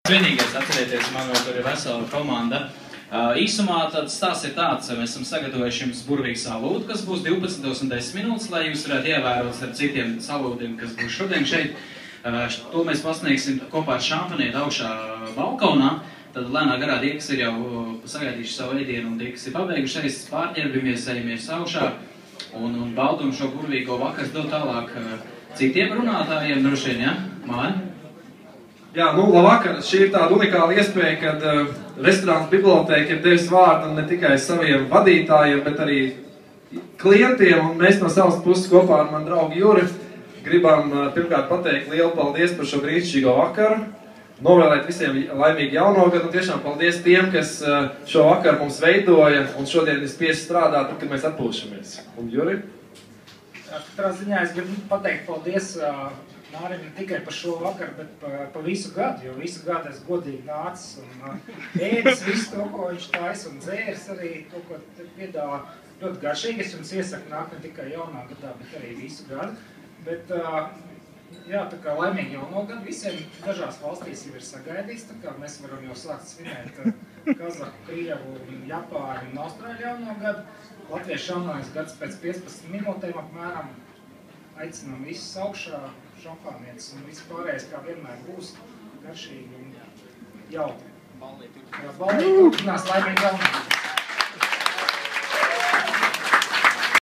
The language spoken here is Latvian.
Vienīgais, atcerieties, man vēl tur ir vesela komanda. Īsumā tad stāsts ir tāds, mēs esam sagatavojuši jums burvīgu salūtu, kas būs 12 un 10 minūtes, lai jūs varētu ievērot ar citiem salūtiem, kas būs šodien šeit. To mēs pasniegsim kopā ar šampanieti augšā balkonā. Tad lēnā garā tie, kas ir jau sagaidījuši savu ēdienu un tie, kas ir pabeigušies, pārģērbimies, ejamies augšā un baudam šo burvīgo vakaru dot tālāk citiem runātājiem, droši vien, ja? Māja? Jā, labvakar. Šī ir tāda unikāla iespēja, kad restorāns bibliotēka ir devis vārdu ne tikai saviem vadītājiem, bet arī klientiem. Un mēs no savas puses kopā ar manu draugu Juri gribam pirmkārt pateikt lielu paldies par šo brīnišķīgo vakaru. Novēlēt visiem laimīgu jauno gadu un tiešām paldies tiem, kas šo vakaru mums veidoja un šodien ir spiest strādāt, tad, kad mēs atpūšamies. Un Juri? Katrā ziņā es gribu pateikt paldies Mārim ne tikai par šo vakaru, bet par visu gadu, jo visu gadu es godīgi nācis un ēdis visu to, ko viņš taisa un dzēris arī to, ko piedāvā ļoti garšīgi. Es jums iesaku nākt ne tikai jaunā gadā, bet arī visu gadu. Bet, jā, tā kā laimīgi jauno gadu visiem dažās valstīs jau ir sagaidīts, tā kā mēs varam jau sākt svinēt Kazahu, Krievu, Japāņu un Austrāļu jauno gadu. Latviešu jaunais gads pēc 15 minūtēm apmēram. Aicinām visus augšā, šampānietis un viss pārējais, kā vienmēr būs garšīgi un jautri. Ballī turpinās laimīgi jaunā.